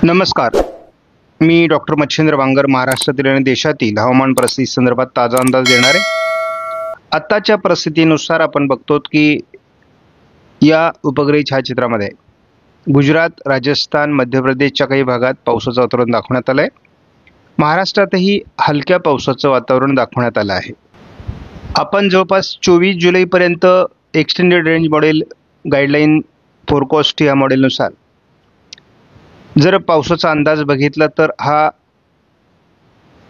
नमस्कार. मी डॉक्टर मच्छिंद्र वांगर महाराष्ट्रातील आणि देशातील हवामान परिस्थिती संदर्भात ताजा अंदाज देणार आहे. आत्ताच्या परिस्थितीनुसार आपण बघतो की या उपग्रही छायाचित्रामध्ये गुजरात, राजस्थान, मध्य प्रदेशच्या काही भागात पावसाचं वातावरण दाखवण्यात आलं आहे. महाराष्ट्रातही हलक्या पावसाचं वातावरण दाखवण्यात आलं आहे. आपण जवळपास 24 जुलैपर्यंत extended range model guideline forecast या मॉडेलनुसार जर पावसाचा अंदाज बघितला तर हा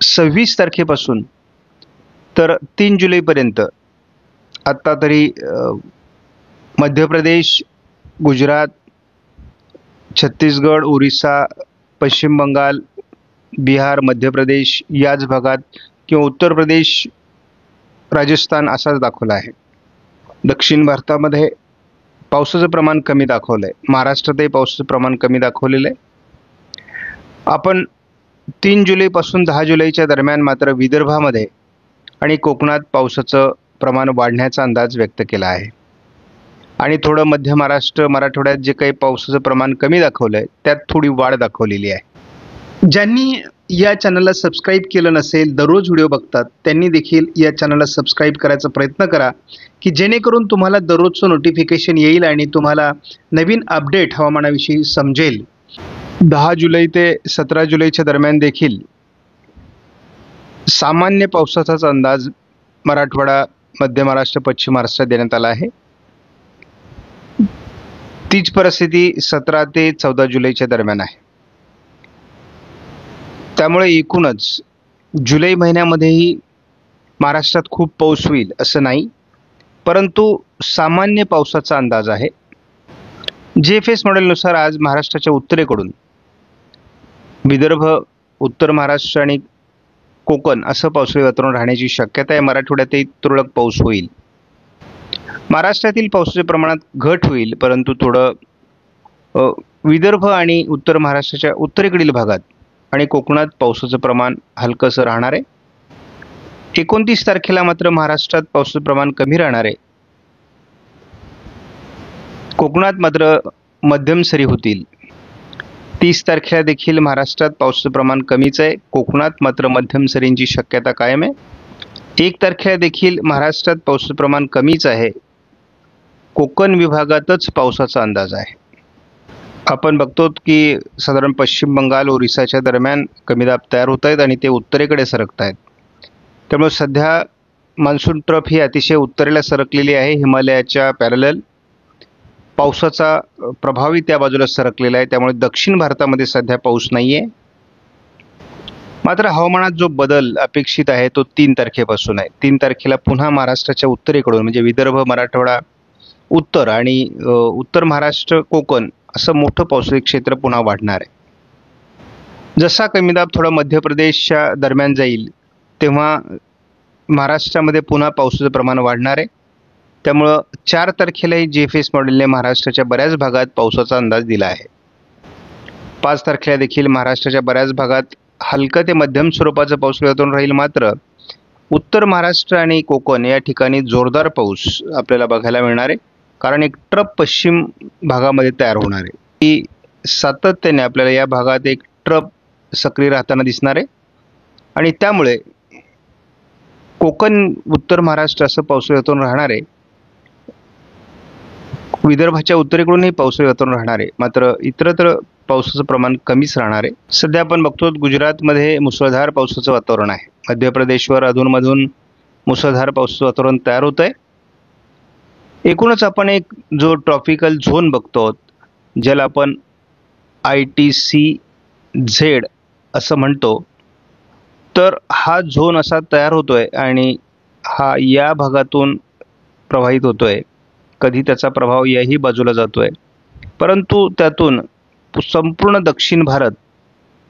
26 तारखेपासून तर 3 जुलैपर्यंत आत्ता तरी मध्य प्रदेश, गुजरात, छत्तीसगड, ओरिसा, पश्चिम बंगाल, बिहार, मध्य प्रदेश याच भागात किंवा उत्तर प्रदेश, राजस्थान असाच दाखवला आहे. दक्षिण भारतामध्ये पावसाचं प्रमाण कमी दाखवलं आहे. महाराष्ट्रातही पावसाचं प्रमाण कमी दाखवलेलं आहे. आपण 3 जुलैपासून 10 जुलैच्या दरम्यान मात्र विदर्भामध्ये आणि कोकणात पावसाचं प्रमाण वाढण्याचा अंदाज व्यक्त केला आहे. आणि थोडं मध्य महाराष्ट्र, मराठवाड्यात जे काही पावसाचं प्रमाण कमी दाखवलं आहे त्यात थोडी वाढ दाखवलेली आहे. ज्यांनी या चॅनलला सबस्क्राईब केलं नसेल, दररोज व्हिडिओ बघतात, त्यांनी देखील या चॅनलला सबस्क्राईब करायचा प्रयत्न करा की जेणेकरून तुम्हाला दररोजचं नोटिफिकेशन येईल आणि तुम्हाला नवीन अपडेट हवामानाविषयी समजेल. 10 जुलै ते 17 जुलैच्या दरम्यान देखील सामान्य पावसाचाच अंदाज मराठवाडा, मध्य महाराष्ट्र, पश्चिम महाराष्ट्रात देण्यात आला आहे. तीच परिस्थिती 17 ते 14 जुलैच्या दरम्यान आहे. त्यामुळे एकूणच जुलै महिन्यामध्येही महाराष्ट्रात खूप पाऊस होईल असं नाही, परंतु सामान्य पावसाचा अंदाज आहे. GFS मॉडेलनुसार आज महाराष्ट्राच्या उत्तरेकडून विदर्भ, उत्तर महाराष्ट्र आणि कोकण असं पावसाळी वातावरण राहण्याची शक्यता आहे. मराठवाड्यातही तुरळक पाऊस होईल. महाराष्ट्रातील पावसाच्या प्रमाणात घट होईल, परंतु थोडं विदर्भ आणि उत्तर महाराष्ट्राच्या उत्तरेकडील भागात आणि कोकणात पावसाचं प्रमाण हलकंसं राहणार आहे. 29 तारखेला मात्र महाराष्ट्रात पावसाचं प्रमाण कमी राहणार आहे. कोकणात मात्र मध्यम सरी होतील. 30 तारखेला देखील महाराष्ट्रात पावसाचं प्रमाण कमीच आहे. कोकणात मात्र मध्यम सरींची शक्यता कायम आहे. 1 तारखेला देखील महाराष्ट्रात पावसाचं प्रमाण कमीच आहे. कोकण विभागातच पावसाचा अंदाज आहे. आपण बघतो की साधारण पश्चिम बंगाल, ओरिसाच्या दरम्यान कमी दाब तयार होत आहेत आणि ते उत्तरेकडे सरकत आहेत. त्यामुळे सध्या मान्सून ट्रफ ही अतिशय उत्तरेला सरकलेली आहे. हिमालयाच्या पॅरलल पावसाचा प्रभावी त्या बाजूला सरकलेला आहे. त्यामुळे दक्षिण भारतामध्ये सध्या पाऊस नाही आहे. मात्र हवामानात जो बदल अपेक्षित आहे तो 3 तारखेपासून आहे. 3 तारखेला पुन्हा महाराष्ट्राच्या उत्तरेकडून म्हणजे विदर्भ, मराठवाडा, उत्तर आणि उत्तर महाराष्ट्र, कोकण असं मोठं पावसाळी क्षेत्र पुन्हा वाढणार आहे. जसा कमी दाब थोडा मध्य प्रदेशच्या दरम्यान जाईल तेव्हा महाराष्ट्रामध्ये पुन्हा पावसाचं प्रमाण वाढणार आहे. त्यामुळं 4 तारखेलाही GFS मॉडेलने महाराष्ट्राच्या बऱ्याच भागात पावसाचा अंदाज दिला आहे. 5 तारखेला देखील महाराष्ट्राच्या बऱ्याच भागात हलकं ते मध्यम स्वरूपाचं पावसाळी वातावरण राहील. मात्र उत्तर महाराष्ट्र आणि कोकण या ठिकाणी जोरदार पाऊस आपल्याला बघायला मिळणार आहे. कारण एक ट्रफ पश्चिम भागामध्ये तयार होणार आहे. की सातत्याने आपल्याला या भागात एक ट्रफ सक्रिय राहताना दिसणार आहे आणि त्यामुळे कोकण, उत्तर महाराष्ट्र असं पावसाळी वातावरण राहणार आहे. विदर्भाच्या उत्तरेकडूनही पावसाळी वातावरण राहणार आहे. मात्र इतरत्र पावसाचं प्रमाण कमीच राहणार आहे. सध्या आपण बघतो गुजरातमध्ये मुसळधार पावसाचं वातावरण आहे. मध्य प्रदेशवर अधूनमधून मुसळधार पावसाचं वातावरण तयार होत आहे. एकूणच आपण एक जो ट्रॉपिकल झोन बघतो, ज्याला आपण ITCZ असं म्हणतो, तर हा झोन असा तयार होतोय आणि हा या भागातून प्रवाहित होतोय. कधी त्याचा प्रभाव याही बाजूला जातोय, परंतु त्यातून संपूर्ण दक्षिण भारत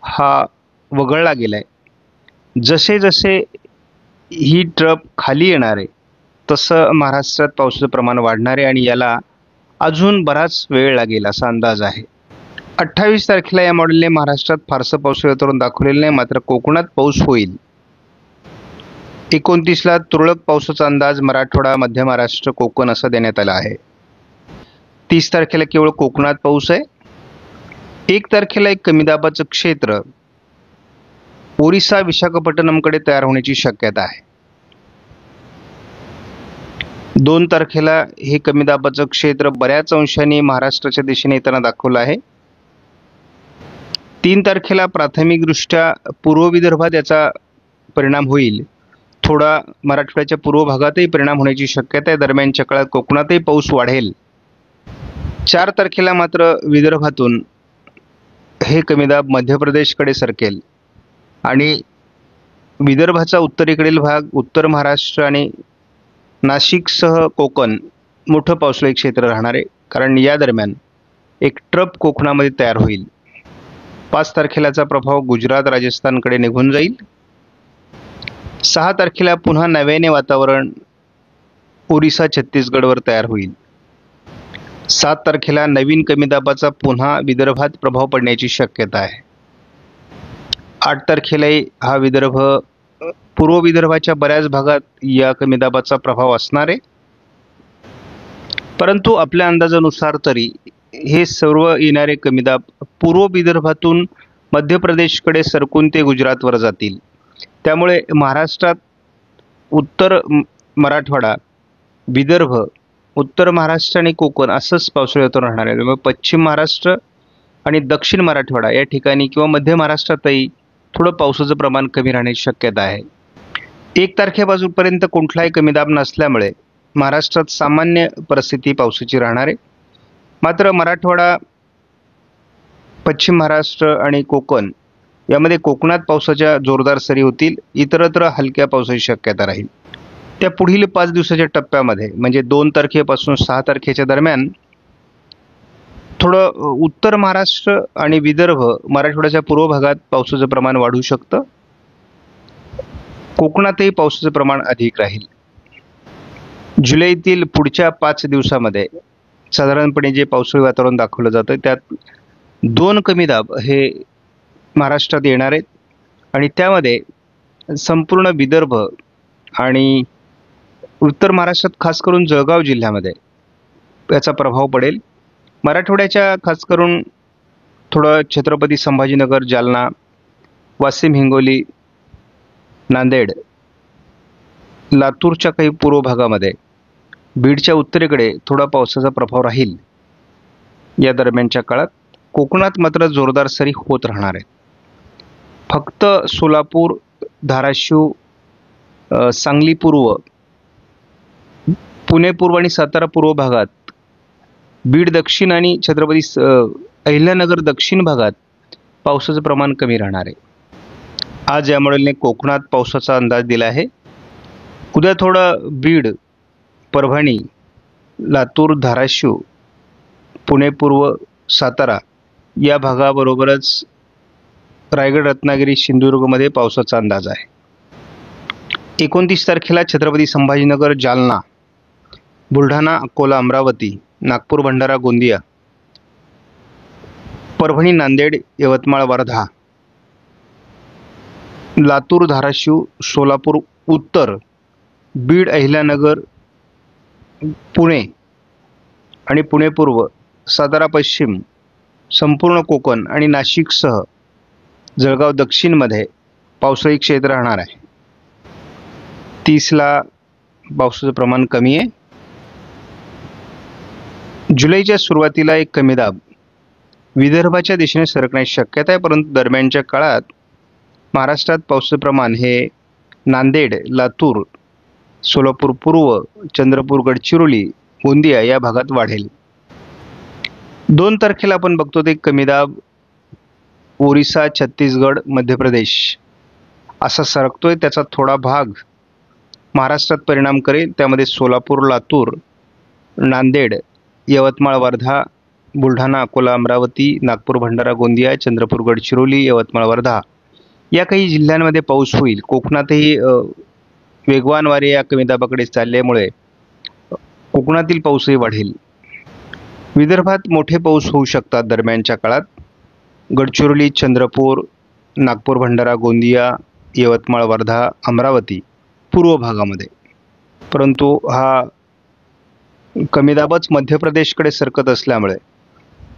हा वगळला गेलाय. जसे जसे ही ट्रफ खाली येणार आहे तसं महाराष्ट्रात पावसाचं प्रमाण वाढणार आहे आणि याला अजून बराच वेळ लागेल असा अंदाज आहे. 28 तारखेला या मॉडेलने महाराष्ट्रात फारसं पावसाळी वातावरण दाखवलेलं नाही, मात्र कोकणात पाऊस होईल. 29ला तुरळक पावसाचा अंदाज मराठवाडा, मध्य महाराष्ट्र, कोकण असा देण्यात आला आहे. 30 तारखेला केवळ कोकणात पाऊस आहे. 1 तारखेला एक कमी दाबाचं क्षेत्र ओरिसा विशाखापट्टणमकडे तयार होण्याची शक्यता आहे. 2 तारखेला हे कमी दाबाचं क्षेत्र बऱ्याच अंशाने महाराष्ट्राच्या दिशेने येताना दाखवलं आहे. 3 तारखेला प्राथमिकदृष्ट्या पूर्व विदर्भात याचा परिणाम होईल. थोडा मराठवाड्याच्या पूर्व भागातही परिणाम होण्याची शक्यता आहे. दरम्यानच्या काळात कोकणातही पाऊस वाढेल. 4 तारखेला मात्र विदर्भातून हे कमी दाब मध्य प्रदेशकडे सरकेल आणि विदर्भाचा उत्तरेकडील भाग, उत्तर महाराष्ट्र आणि नाशिकसह कोकण मोठं पावसाळी क्षेत्र राहणार आहे. कारण या दरम्यान एक ट्रप कोकणामध्ये तयार होईल. 5 तारखेलाचा प्रभाव गुजरात, राजस्थानकडे निघून जाईल. 6 तारखेला पुन्हा नव्याने वातावरण ओरिसा, छत्तीसगडवर तयार होईल. 7 तारखेला नवीन कमी दाबाचा पुन्हा विदर्भात प्रभाव पडण्याची शक्यता आहे. 8 तारखेलाही हा विदर्भ, पूर्व विदर्भाच्या बऱ्याच भागात या कमी दाबाचा प्रभाव असणार आहे. परंतु आपल्या अंदाजानुसार तरी हे सर्व येणारे कमी दाब पूर्व विदर्भातून मध्य प्रदेशकडे सरकून ते गुजरातवर जातील. त्यामुळे महाराष्ट्रात उत्तर मराठवाडा, विदर्भ, उत्तर महाराष्ट्र आणि कोकण असंच पावसाळी वातावरण राहणार आहे. त्यामुळे पश्चिम महाराष्ट्र आणि दक्षिण मराठवाडा या ठिकाणी किंवा मध्य महाराष्ट्रातही थोडं पावसाचं प्रमाण कमी राहण्याची शक्यता आहे. 1 तारखेपासूनपर्यंत कुठलाही कमी दाब नसल्यामुळे महाराष्ट्रात सामान्य परिस्थिती पावसाची राहणार आहे. मात्र मराठवाडा, पश्चिम महाराष्ट्र आणि कोकण यामध्ये कोकणात पावसाच्या जोरदार सरी होतील. इतरत्र हलक्या पावसाची शक्यता राहील. त्या पुढील 5 दिवसाच्या टप्प्यामध्ये म्हणजे 2 तारखेपासून 6 तारखेच्या दरम्यान थोडं उत्तर महाराष्ट्र आणि विदर्भ, मराठवाड्याच्या पूर्व भागात पावसाचं प्रमाण वाढू शकतं. कोकणातही पावसाचं प्रमाण अधिक राहील. जुलैतील पुढच्या 5 दिवसामध्ये साधारणपणे जे पावसाळी वातावरण दाखवलं जातं त्यात 2 कमी दाब हे महाराष्ट्रात येणार आहेत आणि त्यामध्ये संपूर्ण विदर्भ आणि उत्तर महाराष्ट्रात खास करून जळगाव जिल्ह्यामध्ये याचा प्रभाव पडेल. मराठवाड्याच्या खास करून थोडं छत्रपती संभाजीनगर, जालना, वाशिम, हिंगोली, नांदेड, लातूरच्या काही पूर्व भागामध्ये, बीडच्या उत्तरेकडे थोडा पावसाचा प्रभाव राहील. या दरम्यानच्या काळात कोकणात मात्र जोरदार सरी होत राहणार आहेत. फक्त सोलापूर, धाराशिव, सांगली पूर्व, पुणे पूर्व आणि सातारा पूर्व भागात, बीड दक्षिण आणि छत्रपती अहिल्यानगर दक्षिण भागात पावसाचं प्रमाण कमी राहणार आहे. आज या मॉडेलने कोकणात पावसाचा अंदाज दिला आहे. उद्या थोडं बीड, परभणी, लातूर, धाराशिव, पुणे पूर्व, सातारा या भागाबरोबरच रायगड, रत्नागिरी, सिंधुदुर्गमध्ये पावसाचा अंदाज आहे. 29 तारखेला छत्रपती संभाजीनगर, जालना, बुलढाणा, अकोला, अमरावती, नागपूर, भंडारा, गोंदिया, परभणी, नांदेड, यवतमाळ, वर्धा, लातूर, धाराशिव, सोलापूर उत्तर, बीड, अहिल्यानगर, पुणे आणि पुणे पूर्व, सातारा पश्चिम, संपूर्ण कोकण आणि नाशिकसह जळगाव दक्षिणमध्ये पावसाळी क्षेत्र राहणार आहे. 30ला पावसाचं प्रमाण कमी आहे. जुलैच्या सुरुवातीला एक कमी दाब विदर्भाच्या दिशेने सरकण्याची शक्यता आहे. परंतु दरम्यानच्या काळात महाराष्ट्रात पावसाचं प्रमाण हे नांदेड, लातूर, सोलापूर पूर्व, चंद्रपूर, गडचिरोली, गोंदिया या भागात वाढेल. 2 तारखेला आपण बघतो ते कमी दाब ओरिसा, छत्तीसगड, मध्य प्रदेश असा सरकतोय. त्याचा थोडा भाग महाराष्ट्रात परिणाम करेल. त्यामध्ये सोलापूर, लातूर, नांदेड, यवतमाळ, वर्धा, बुलढाणा, अकोला, अमरावती, नागपूर, भंडारा, गोंदिया, चंद्रपूर, गडचिरोली, यवतमाळ, वर्धा या काही जिल्ह्यांमध्ये पाऊस होईल. कोकणातही वेगवान वारे या कमी दाबाकडे चालल्यामुळे कोकणातील पाऊसही वाढेल. विदर्भात मोठे पाऊस होऊ शकतात दरम्यानच्या काळात. गडचिरोली, चंद्रपूर, नागपूर, भंडारा, गोंदिया, यवतमाळ, वर्धा, अमरावती पूर्व भागामध्ये. परंतु हा कमी दाबच मध्य प्रदेशकडे सरकत असल्यामुळे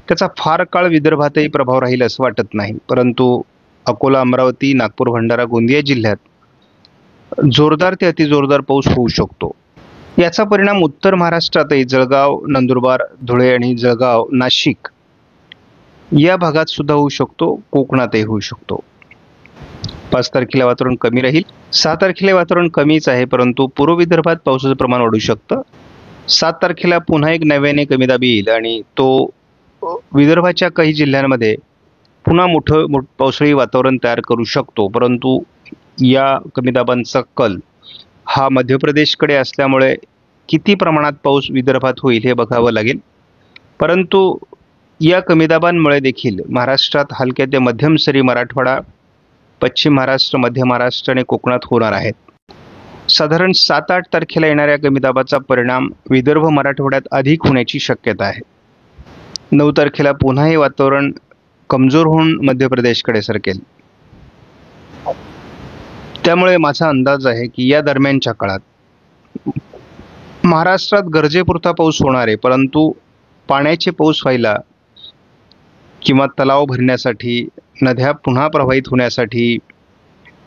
त्याचा फार काळ विदर्भातही प्रभाव राहील असं वाटत नाही, परंतु अकोला, अमरावती, नागपूर, भंडारा, गोंदिया जिल्ह्यात जोरदार ते अतिजोरदार पाऊस होऊ शकतो. याचा परिणाम उत्तर महाराष्ट्रातही जळगाव, नंदुरबार, धुळे आणि जळगाव, नाशिक या भागात सुद्धा होऊ शकतो, कोकणातही होऊ शकतो. 5 तारखेला वातावरण कमी राहील. 6 तारखेला वातावरण कमीच आहे, परंतु पूर्व विदर्भात पावसाचं प्रमाण वाढू शकतं. 7 तारखेला पुन्हा एक नव्याने कमी दाब येईल आणि तो विदर्भाच्या काही जिल्ह्यांमध्ये पुन्हा मोठं पावसाळी वातावरण तयार करू शकतो. परंतु या कमी दाबांचा कल हा मध्य प्रदेशकडे असल्यामुळे किती प्रमाणात पाऊस विदर्भात होईल हे बघावं लागेल. परंतु या कमी दाबांमुळे देखील महाराष्ट्रात हलक्या ते मध्यम सरी मराठवाडा, पश्चिम महाराष्ट्र, मध्य महाराष्ट्र आणि कोकणात होणार आहेत. साधारण 7-8 तारखेला येणाऱ्या कमी दाबाचा परिणाम विदर्भ, मराठवाड्यात अधिक होण्याची शक्यता आहे. 9 तारखेला पुन्हा हे वातावरण कमजोर होऊन मध्य प्रदेशकडे सरकेल. त्यामुळे माझा अंदाज आहे की या दरम्यानच्या काळात महाराष्ट्रात गरजेपुरता पाऊस होणार आहे, परंतु पाण्याचे पाऊस व्हायला किंवा तलाव भरण्यासाठी, नद्या पुन्हा प्रवाहित होण्यासाठी,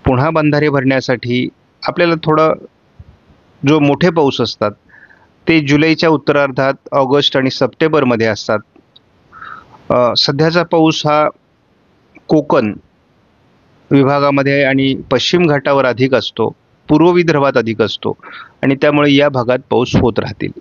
पुन्हा बंधारे भरण्यासाठी आपल्याला थोडं जो मोठे पाऊस असतात ते जुलैच्या उत्तरार्धात, ऑगस्ट आणि सप्टेंबरमध्ये असतात. सध्याचा पाऊस हा कोकण विभागामध्ये आणि पश्चिम घाटावर अधिक असतो, पूर्व विदर्भात अधिक असतो आणि त्यामुळे या भागात पाऊस होत राहतील.